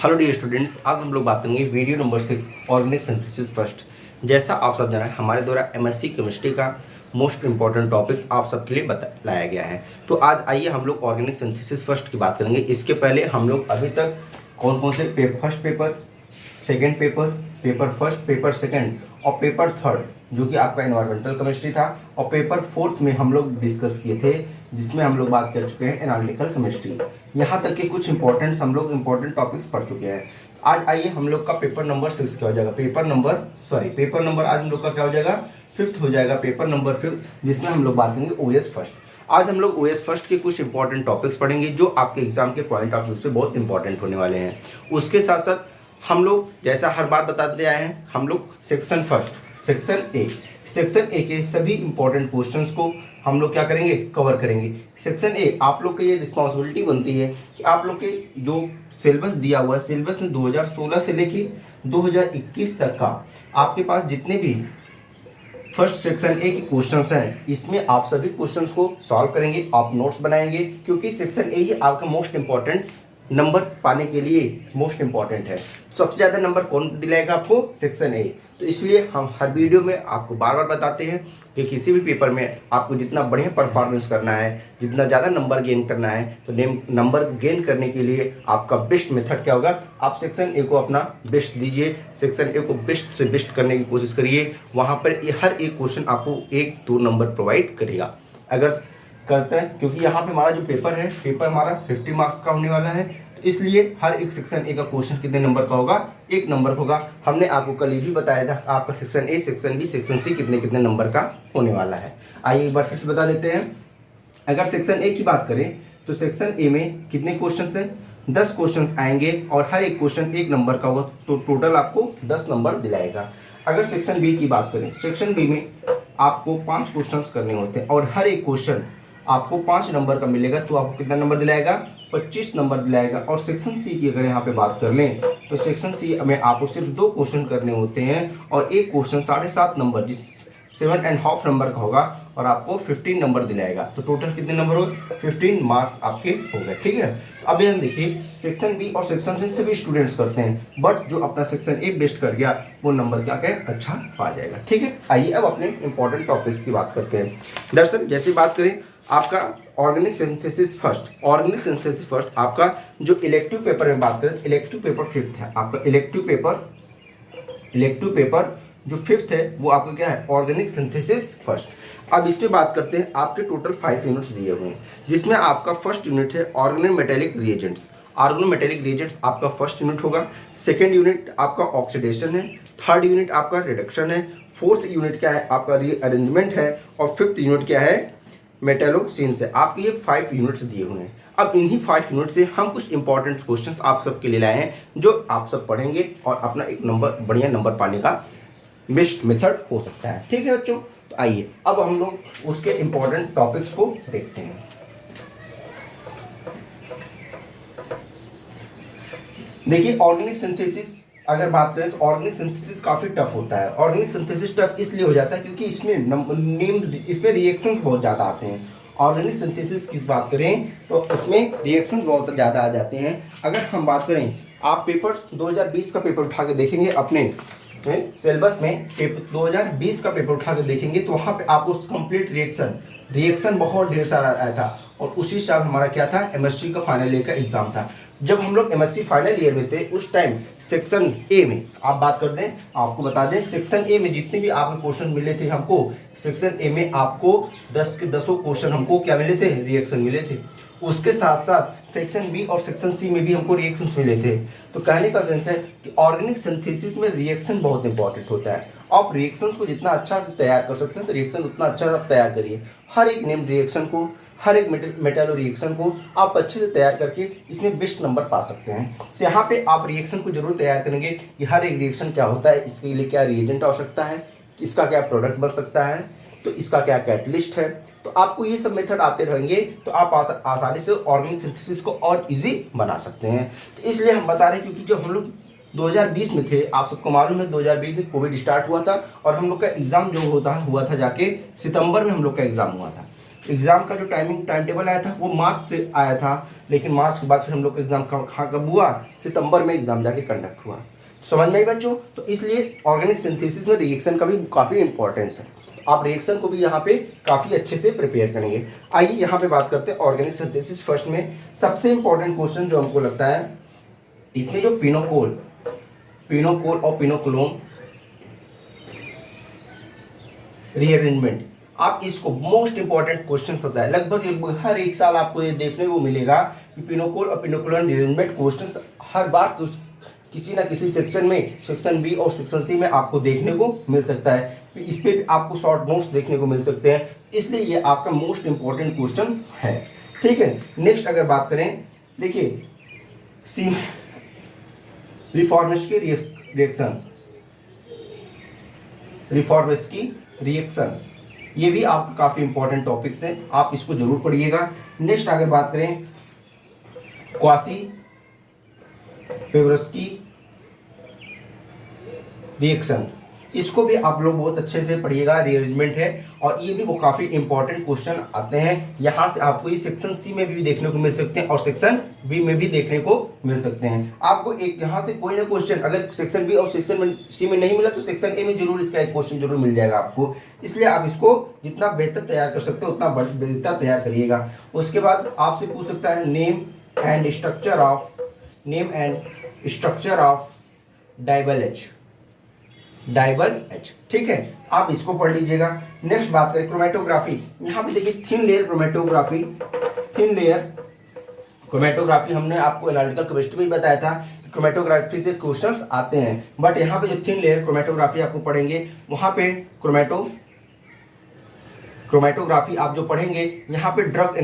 Hello dear students, आज हम लोग बात करेंगे video number 6 organic synthesis first. जैसा आप सब जाना है, हमारे द्वारा एमएससी केमिस्ट्री का मोस्ट इंपॉर्टेंट टॉपिक्स आप सबके लिए लाया गया है। तो आज आइए हम लोग ऑर्गेनिक सिंथेसिस फर्स्ट की बात करेंगे। इसके पहले हम लोग अभी तक कौन कौन से first paper, second paper, paper first, paper second और पेपर थर्ड जो कि आपका एनवायरमेंटल केमिस्ट्री था, और पेपर फोर्थ में हम लोग डिस्कस किए थे जिसमें हम लोग बात कर चुके हैं एनालिटिकल केमिस्ट्री। यहाँ तक के कुछ इंपॉर्टेंट हम लोग इंपॉर्टेंट टॉपिक्स पढ़ चुके हैं। आज आइए हम लोग का पेपर नंबर 6 क्या हो जाएगा, पेपर नंबर आज हम लोग का क्या हो जाएगा, फिफ्थ हो जाएगा, पेपर नंबर 5, जिसमें हम लोग बात करेंगे ओएस फर्स्ट। आज हम लोग ओएस फर्स्ट के कुछ इंपॉर्टेंट टॉपिक्स पढ़ेंगे जो आपके एग्जाम के पॉइंट ऑफ व्यू से बहुत इंपॉर्टेंट होने वाले हैं। उसके साथ साथ हम लोग जैसा हर बार बताते आए हैं, हम लोग सेक्शन फर्स्ट, सेक्शन ए के सभी इंपॉर्टेंट क्वेश्चंस को हम लोग क्या करेंगे, कवर करेंगे। सेक्शन ए आप लोग की ये रिस्पॉन्सिबिलिटी बनती है कि आप लोग के जो सिलेबस दिया हुआ है, सिलेबस में 2016 से लेके 2021 तक का आपके पास जितने भी फर्स्ट सेक्शन ए के क्वेश्चंस हैं, इसमें आप सभी क्वेश्चंस को सॉल्व करेंगे, आप नोट्स बनाएंगे, क्योंकि सेक्शन ए ही आपका मोस्ट इंपॉर्टेंट नंबर पाने के लिए मोस्ट इंपॉर्टेंट है। सबसे ज़्यादा नंबर कौन दिलाएगा आपको, सेक्शन ए। तो इसलिए हम हर वीडियो में आपको बार बार बताते हैं कि किसी भी पेपर में आपको जितना बढ़िया परफॉर्मेंस करना है, जितना ज़्यादा नंबर गेन करना है, तो नंबर गेन करने के लिए आपका बेस्ट मेथड क्या होगा, आप सेक्शन ए को अपना बेस्ट दीजिए, सेक्शन ए को बेस्ट से बेस्ट करने की कोशिश करिए। वहाँ पर हर एक क्वेश्चन आपको 1-2 नंबर प्रोवाइड करेगा अगर करते हैं, क्योंकि यहाँ पे हमारा जो पेपर है, पेपर हमारा 50 मार्क्स का होने वाला है। तो इसलिए हर एक सेक्शन ए का क्वेश्चन कितने नंबर का होगा, 1 नंबर होगा। हमने आपको कल ये भी बताया था आपका section A, section B, section C कितने कितने नंबर का होने वाला है। आइए एक बार फिर से बता देते हैं। अगर सेक्शन ए की बात करें तो सेक्शन ए में कितने क्वेश्चन है, 10 क्वेश्चन आएंगे और हर एक क्वेश्चन 1 नंबर का होगा, तो टोटल आपको 10 नंबर दिलाएगा। अगर सेक्शन बी की बात करें, सेक्शन बी में आपको 5 क्वेश्चन करने होते हैं और हर एक क्वेश्चन आपको 5 नंबर का मिलेगा, तो आपको कितना नंबर दिलाएगा, 25 नंबर दिलाएगा। और सेक्शन सी की अगर यहाँ पे बात कर लें तो सेक्शन सी में आपको सिर्फ 2 क्वेश्चन करने होते हैं और एक क्वेश्चन 7.5 नंबर, जिस 7.5 नंबर का होगा, और आपको 15 नंबर दिलाएगा। तो टोटल कितने नंबर हो गए, 15 मार्क्स आपके हो गए। ठीक है, अब यहाँ देखिए सेक्शन बी और सेक्शन सी सभी स्टूडेंट्स करते हैं, बट जो अपना सेक्शन ए बेस्ट कर गया वो नंबर क्या क्या अच्छा पा जाएगा। ठीक है, आइए अब अपने इंपॉर्टेंट टॉपिक्स की बात करते हैं। दरअसल जैसे बात करें आपका ऑर्गेनिक सिंथेसिस फर्स्ट आपका जो इलेक्टिव पेपर में बात करें, इलेक्टिव पेपर 5th है आपका। इलेक्टिव पेपर जो 5th है वो आपका क्या है, ऑर्गेनिक सिंथेसिस फर्स्ट। अब इस पे बात करते हैं। आपके टोटल 5 यूनिट्स दिए हुए हैं, जिसमें आपका फर्स्ट यूनिट है ऑर्गेनोमेटेलिक रिएजेंट्स। ऑर्गेनोमेटेलिक रिएजेंट्स आपका फर्स्ट यूनिट होगा। सेकेंड यूनिट आपका ऑक्सीडेशन है। थर्ड यूनिट आपका रिडक्शन है। फोर्थ यूनिट क्या है आपका, रीअरेंजमेंट है। और 5th यूनिट क्या है, मेटेलोसिंस है। आपके ये 5 यूनिट्स दिए हुए हैं। अब इन्हीं 5 यूनिट से हम कुछ इंपॉर्टेंट क्वेश्चंस आप सबके लिए लाए हैं जो आप सब पढ़ेंगे और अपना एक बढ़िया नंबर पाने का बेस्ट मेथड हो सकता है। ठीक है बच्चों, तो आइए अब हम लोग उसके इंपॉर्टेंट टॉपिक्स को देखते हैं। देखिए ऑर्गेनिक सिंथेसिस अगर बात करें तो ऑर्गेनिक सिंथेसिस काफ़ी टफ होता है। ऑर्गेनिक सिंथेसिस टफ इसलिए हो जाता है क्योंकि इसमें रिएक्शंस बहुत ज़्यादा आते हैं। ऑर्गेनिक सिंथेसिस की बात करें तो इसमें रिएक्शंस बहुत ज़्यादा आ जाते हैं। अगर हम बात करें, आप पेपर 2020 का पेपर उठा के देखेंगे अपने सिलेबस में, 2020 का पेपर उठा के देखेंगे तो वहाँ पे आपको कंप्लीट रिएक्शन बहुत ढेर सारा आया था। और उसी साल हमारा क्या था, एमएससी का फाइनल ईयर का एग्जाम था। जब हम लोग एमएससी फाइनल ईयर में थे उस टाइम सेक्शन ए में आप बात कर दें, आपको बता दें सेक्शन ए में जितने भी आपको क्वेश्चन मिले थे हमको, सेक्शन ए में आपको 10 के 10 क्वेश्चन हमको क्या मिले थे, रिएक्शन मिले थे। उसके साथ साथ सेक्शन बी और सेक्शन सी में भी हमको रिएक्शंस मिले थे। तो कहने का सेंस है कि ऑर्गेनिक सिंथेसिस में रिएक्शन बहुत इंपॉर्टेंट होता है। आप रिएक्शंस को जितना अच्छा से तैयार कर सकते हैं तो रिएक्शन उतना अच्छा आप तैयार करिए। हर एक नेम रिएक्शन को, हर एक मेटेलो रिएक्शन को आप अच्छे से तैयार करके इसमें बेस्ट नंबर पा सकते हैं। तो यहाँ पे आप रिएक्शन को जरूर तैयार करेंगे कि हर एक रिएक्शन क्या होता है, इसके लिए क्या रिएजेंट आवश्यकता है, इसका क्या प्रोडक्ट बन सकता है, तो इसका क्या कैटलिस्ट है। तो आपको ये सब मेथड आते रहेंगे तो आप आसानी से ऑर्गेनिक सिंथेसिस को और इजी बना सकते हैं। तो इसलिए हम बता रहे हैं क्योंकि जब हम लोग 2020 में थे, आप सबको मालूम है 2020 में कोविड स्टार्ट हुआ था और हम लोग का एग्ज़ाम जो हुआ था जाके सितंबर में हम लोग का एग्ज़ाम हुआ था। एग्ज़ाम का जो टाइम टेबल आया था वो मार्च से आया था, लेकिन मार्च के बाद फिर हम लोग का एग्ज़ाम कब हुआ, सितंबर में एग्ज़ाम जाके कंडक्ट हुआ। समझ में आई बच्चों? तो इसलिए ऑर्गेनिक सिंथेसिस में रिएक्शन का भी काफ़ी इंपॉर्टेंस है। आप रिएक्शन को भी यहाँ पे काफ़ी अच्छे से प्रिपेयर करेंगे। आइए यहाँ पे बात करते हैं ऑर्गेनिक सिंथेसिस फर्स्ट में। सबसे इंपॉर्टेंट क्वेश्चन जो हमको लगता है इसमें जो पिनोकोल और पिनोक्लोम रीअरेंजमेंट, आप इसको मोस्ट इंपॉर्टेंट क्वेश्चन होता है। लगभग हर एक साल आपको ये देखने को मिलेगा कि पिनोकोल और पिनोक्लोम रीअरेंजमेंट क्वेश्चन हर बार किसी ना किसी सेक्शन में, सेक्शन बी और सेक्शन सी में आपको देखने को मिल सकता है। इस पे भी आपको शॉर्ट नोट्स देखने को मिल सकते हैं, इसलिए ये आपका मोस्ट इंपॉर्टेंट क्वेश्चन है। ठीक है, नेक्स्ट अगर बात करें, देखिए रिफॉर्मेस्की रिएक्शन, ये भी आपका काफ़ी इंपॉर्टेंट टॉपिक्स है, आप इसको जरूर पढ़िएगा। नेक्स्ट अगर बात करें क्वासी-फेवरस्की रिएक्शन, इसको भी आप लोग बहुत अच्छे से पढ़िएगा, रीअरेंजमेंट है और ये भी वो काफ़ी इंपॉर्टेंट क्वेश्चन आते हैं। यहाँ से आपको ये सेक्शन सी में भी देखने को मिल सकते हैं और सेक्शन बी में भी देखने को मिल सकते हैं। आपको एक यहाँ से कोई ना क्वेश्चन अगर सेक्शन बी और सेक्शन सी में नहीं मिला तो सेक्शन ए में जरूर इसका एक क्वेश्चन जरूर मिल जाएगा आपको, इसलिए आप इसको जितना बेहतर तैयार कर सकते हो उतना बेहतर तैयार करिएगा। उसके बाद आपसे पूछ सकता है नेम एंड स्ट्रक्चर ऑफ डाइबल एच, ठीक है, आप इसको पढ़ लीजिएगा। नेक्स्ट बात करें क्रोमेटोग्राफी, यहाँ पे देखिए थिन लेयर क्रोमेटोग्राफी हमने आपको एनालिटिकल केमिस्ट्री में बताया था कि क्रोमेटोग्राफी से क्वेश्चंस आते हैं, बट यहाँ पे जो थिन लेयर क्रोमेटोग्राफी आपको पढ़ेंगे वहाँ पे क्रोमेटोग्राफी आप जो पढ़ेंगे यहाँ पे ड्रग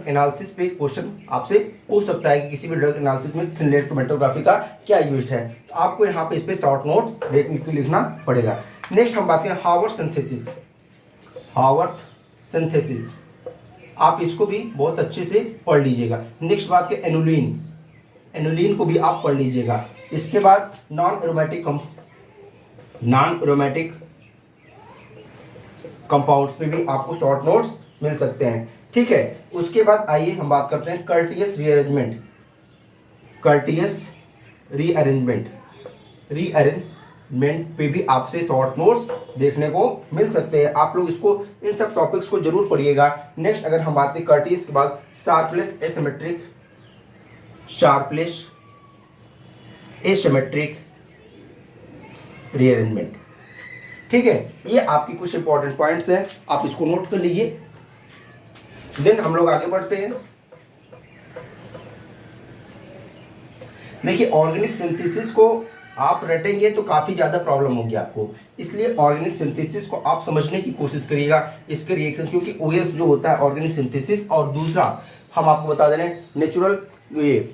एनालिसिस पे क्वेश्चन आपसे पूछ सकता है कि किसी भी ड्रग एनालिसिस में थिन लेयर क्रोमेटोग्राफी का क्या यूज है, तो आपको यहाँ पे इस पे शॉर्ट नोट्स लिखना पड़ेगा। नेक्स्ट हम बात करें हावर्थ सिंथेसिस, आप इसको भी बहुत अच्छे से पढ़ लीजिएगा। नेक्स्ट बात करें एनुलिन को भी आप पढ़ लीजिएगा। इसके बाद नॉन एरोमेटिक कंपाउंड्स पे भी आपको शॉर्ट नोट्स मिल सकते हैं, ठीक है। उसके बाद आइए हम बात करते हैं कर्टियस रीअरेंजमेंट पे भी आपसे शॉर्ट नोट्स देखने को मिल सकते हैं। आप लोग इसको इन सब टॉपिक्स को जरूर पढ़िएगा। नेक्स्ट अगर हम बात करें कर्टियस के बाद शार्पलेस एसिमेट्रिक रीअरेंजमेंट, ठीक है। ये आपकी कुछ इंपॉर्टेंट पॉइंट्स हैं, आप इसको नोट कर लीजिए। देन हम लोग आगे बढ़ते हैं। देखिए ऑर्गेनिक सिंथेसिस को आप रटेंगे तो काफी ज्यादा प्रॉब्लम होगी आपको, इसलिए ऑर्गेनिक सिंथेसिस को आप समझने की कोशिश करिएगा, इसके रिएक्शन, क्योंकि ओएस जो होता है ऑर्गेनिक सिंथेसिस, और दूसरा हम आपको बता दे रहे हैं नेचुरल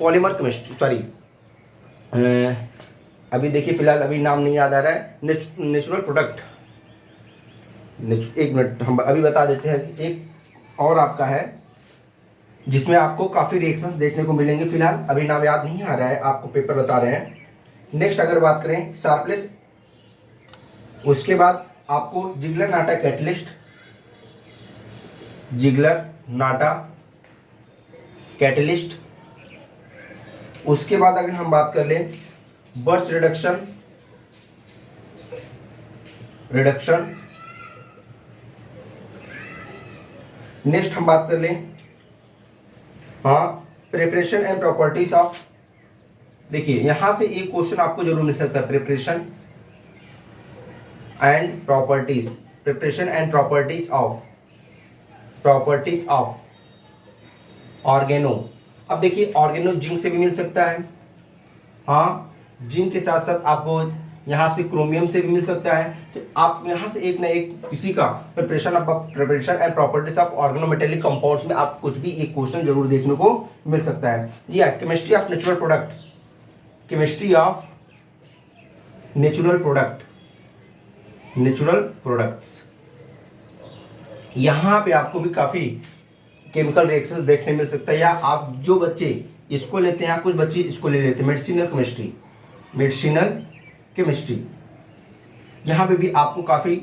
पॉलीमर केमिस्ट्री, सॉरी अभी देखिए फिलहाल अभी नाम नहीं याद आ रहा है, नेचुरल प्रोडक्ट, एक मिनट हम अभी बता देते हैं। एक और आपका है जिसमें आपको काफ़ी रिएक्शंस देखने को मिलेंगे, फिलहाल अभी नाम याद नहीं आ रहा है, आपको पेपर बता रहे हैं। नेक्स्ट अगर बात करें शार्पलेस, उसके बाद आपको जिगलर नाटा कैटलिस्ट, उसके बाद अगर हम बात कर लें बर्च रिडक्शन, नेक्स्ट हम बात कर लें प्रिपरेशन एंड प्रॉपर्टीज ऑफ, देखिए यहां से एक क्वेश्चन आपको जरूर मिल सकता है, preparation and properties of organo. अब देखिए ऑर्गेनो जिंक से भी मिल सकता है, जिंक के साथ साथ आपको यहाँ से क्रोमियम से भी मिल सकता है, तो आप यहाँ से एक ना एक किसी का preparation and properties of organometallic compounds में आप कुछ भी एक क्वेश्चन जरूर देखने को मिल सकता है। जी हाँ, केमिस्ट्री ऑफ नेचुरल प्रोडक्ट्स, यहाँ पे आपको भी काफी केमिकल रिएक्शन देखने मिल सकता है, या आप जो बच्चे इसको लेते हैं, कुछ बच्चे इसको ले लेते हैं मेडिसिनल केमिस्ट्री, यहाँ पे भी आपको काफ़ी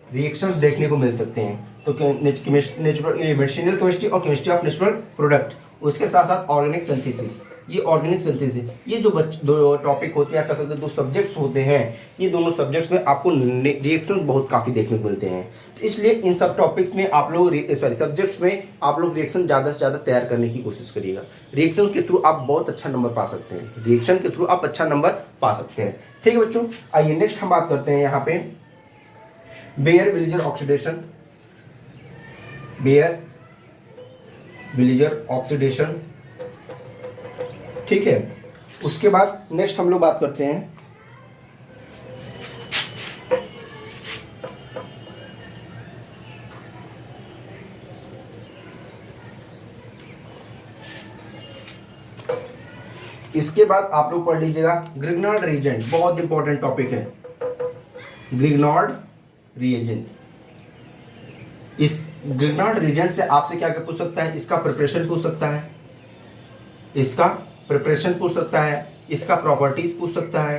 रिएक्शंस देखने को मिल सकते हैं। तो मेडिसिनल केमिस्ट्री और केमिस्ट्री ऑफ नेचुरल प्रोडक्ट, उसके साथ साथ ऑर्गेनिक सिंथेसिस। ये ऑर्गेनिक सिंथेसिस, ये जो दो टॉपिक होते हैं, कह सकते हैं दो सब्जेक्ट्स होते हैं, ये दोनों सब्जेक्ट्स में आपको रिएक्शंस बहुत काफ़ी देखने को मिलते हैं। तो इसलिए इन सब टॉपिक्स में आप लोग सब्जेक्ट्स में आप लोग रिएक्शन ज़्यादा से ज़्यादा तैयार करने की कोशिश करिएगा। रिएक्शन के थ्रू आप बहुत अच्छा नंबर पा सकते हैं, रिएक्शन के थ्रू आप अच्छा नंबर पा सकते हैं। ठीक है बच्चों, आइए नेक्स्ट हम बात करते हैं यहाँ पे बेयर विलिजर ऑक्सीडेशन। बेयर विलिजर ऑक्सीडेशन, ठीक है। उसके बाद नेक्स्ट हम लोग बात करते हैं इसके बाद आप लोग पढ़ लीजिएगा ग्रिग्नार्ड रिएजेंट, बहुत इंपॉर्टेंट टॉपिक है ग्रिग्नार्ड रिएजेंट। इस ग्रिग्नार्ड रिएजेंट से आपसे क्या क्या पूछ सकता है, इसका प्रिपरेशन पूछ सकता है, इसका प्रिपरेशन पूछ सकता है, इसका प्रॉपर्टीज पूछ सकता है,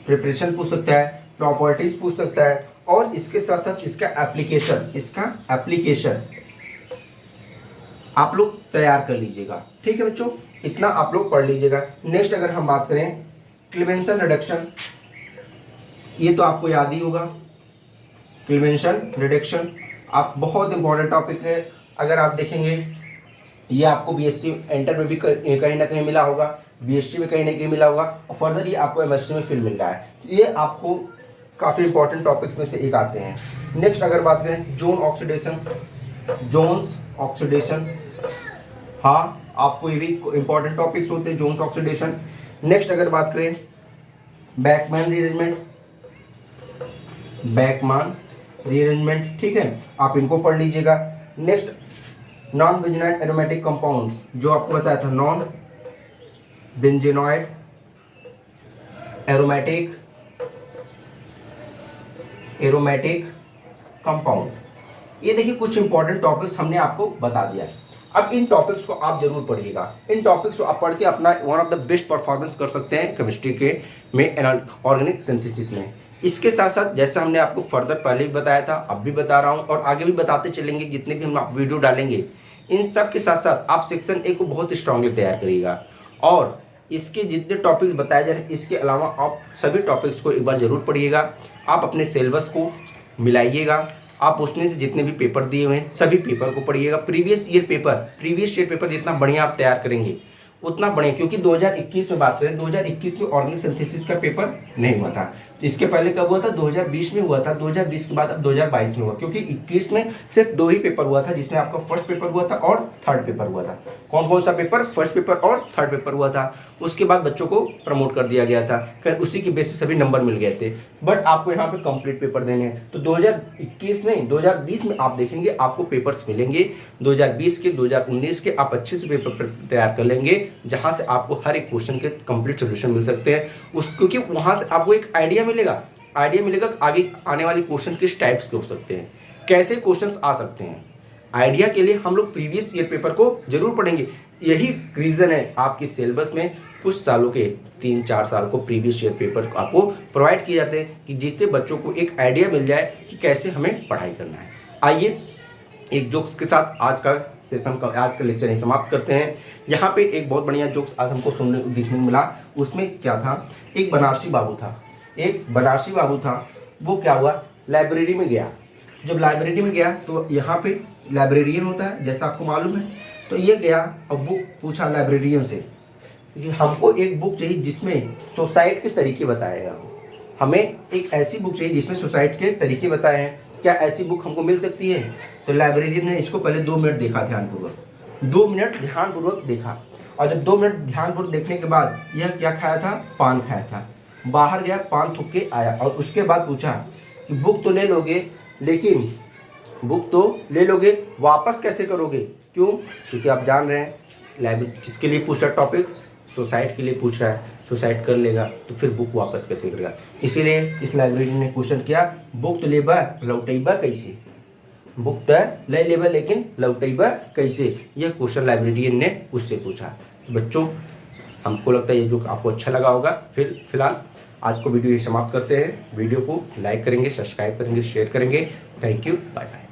प्रिपरेशन पूछ सकता है, प्रॉपर्टीज पूछ सकता है, और इसके साथ साथ इसका एप्लीकेशन आप लोग तैयार कर लीजिएगा। ठीक है बच्चों, इतना आप लोग पढ़ लीजिएगा। नेक्स्ट अगर हम बात करें क्लेमेंसन रिडक्शन, ये तो आपको याद ही होगा। क्लेमेंसन रिडक्शन आप बहुत इंपॉर्टेंट टॉपिक है, अगर आप देखेंगे ये आपको बीएससी एंटर में भी कहीं ना कहीं मिला होगा, बीएससी में कहीं ना कहीं मिला होगा, और फर्दर ये आपको एमएससी में फिर मिल रहा है। ये आपको काफ़ी इंपॉर्टेंट टॉपिक्स में से एक आते हैं। नेक्स्ट अगर बात करें जोन ऑक्सीडेशन, जोन्स ऑक्सीडेशन, हाँ आपको ये भी इंपॉर्टेंट टॉपिक्स होते हैं जोन्स ऑक्सीडेशन। नेक्स्ट अगर बात करें बैकमैन रीअरेंजमेंट, बैकमैन रीअरेंजमेंट, ठीक है, आप इनको पढ़ लीजिएगा। Next non benzenoid aromatic compounds, जो आपको बताया था नॉन बेंजीनॉइड एरोमेटिक कंपाउंड, ये देखिए कुछ इंपॉर्टेंट टॉपिक्स हमने आपको बता दिया। अब इन टॉपिक्स को आप जरूर पढ़िएगा, इन टॉपिक्स को आप पढ़ के अपना one of the best performance कर सकते हैं केमिस्ट्री के में ऑर्गेनिक सिंथेसिस में। इसके साथ साथ जैसे हमने आपको फर्दर पहले भी बताया था, अब भी बता रहा हूं और आगे भी बताते चलेंगे, जितने भी हम आप वीडियो डालेंगे इन सब के साथ साथ आप सेक्शन ए को बहुत स्ट्रांगली तैयार करिएगा, और इसके जितने टॉपिक्स बताए जा रहे हैं इसके अलावा आप सभी टॉपिक्स को एक बार जरूर पढ़िएगा। आप अपने सिलेबस को मिलाइएगा, आप उसमें से जितने भी पेपर दिए हुए हैं सभी पेपर को पढ़िएगा। प्रीवियस ईयर पेपर जितना बढ़िया आप तैयार करेंगे उतना बढ़िया, क्योंकि 2021 में बात करें, 2021 में ऑर्गेनिक सिंथेसिस का पेपर नहीं हुआ था, तो इसके पहले कब हुआ था, 2020 में हुआ था, 2020 के बाद अब 2022 में हुआ, क्योंकि 21 में सिर्फ 2 ही पेपर हुआ था, जिसमें आपका फर्स्ट पेपर हुआ था और थर्ड पेपर हुआ था। कौन कौन सा पेपर, फर्स्ट पेपर और थर्ड पेपर हुआ था। उसके बाद बच्चों को प्रमोट कर दिया गया था, फिर उसी की बेस पे सभी नंबर मिल गए थे, बट आपको यहाँ पे कंप्लीट पेपर देने हैं। तो 2021 में 2020 में आप देखेंगे आपको पेपर्स मिलेंगे, 2020 के 2019 के आप अच्छे से पेपर तैयार कर लेंगे, जहाँ से आपको हर एक क्वेश्चन के कंप्लीट सोल्यूशन मिल सकते हैं क्योंकि वहाँ से आपको एक आइडिया मिलेगा आगे आने वाले क्वेश्चन किस टाइप्स के हो सकते हैं, कैसे क्वेश्चंस आ सकते हैं। आइडिया के लिए हम लोग प्रीवियस ईयर पेपर को जरूर पढ़ेंगे। यही रीज़न है आपके सिलेबस में कुछ सालों के 3-4 साल को प्रीवियस ईयर पेपर आपको प्रोवाइड किए जाते हैं, कि जिससे बच्चों को एक आइडिया मिल जाए कि कैसे हमें पढ़ाई करना है। आइए एक जोक्स के साथ आज का लेक्चर ही समाप्त करते हैं। यहाँ पे एक बहुत बढ़िया जोक्स आज हमको देखने को मिला। उसमें क्या था, एक बनारसी बाबू था, वो क्या हुआ, लाइब्रेरी में गया। जब लाइब्रेरी में गया तो यहाँ पे लाइब्रेरियन होता है जैसा आपको मालूम है, तो ये गया और बुक पूछा लाइब्रेरियन से कि हमको एक बुक चाहिए जिसमें सुसाइड के तरीके बताए हैं, हमें एक ऐसी बुक चाहिए जिसमें सुसाइड के तरीके बताए हैं, क्या ऐसी बुक हमको मिल सकती है। तो लाइब्रेरियन ने इसको पहले 2 मिनट देखा ध्यानपूर्वक, 2 मिनट ध्यानपूर्वक देखा, और जब 2 मिनट ध्यानपूर्वक देखने के बाद यह क्या खाया था, पान खाया था, बाहर गया पान थूक के आया, और उसके बाद पूछा कि बुक तो ले लोगे वापस कैसे करोगे, क्यों, क्योंकि आप जान रहे हैं लाइब्रेरी किसके लिए पूछ रहा है, टॉपिक्स सुसाइड के लिए पूछ रहा है, सुसाइड कर लेगा तो फिर बुक वापस कैसे करेगा। इसीलिए इस लाइब्रेरी ने क्वेश्चन किया, बुक तो लेबा लौटेबा कैसे, बुक तो ले लेबा लेकिन लौटेबा कैसे, यह क्वेश्चन लाइब्रेरियन ने उससे पूछा। तो बच्चों हमको लगता है ये जो आपको अच्छा लगा होगा। फिलहाल आज को वीडियो ये समाप्त करते हैं। वीडियो को लाइक करेंगे, सब्सक्राइब करेंगे, शेयर करेंगे। Thank you, bye bye.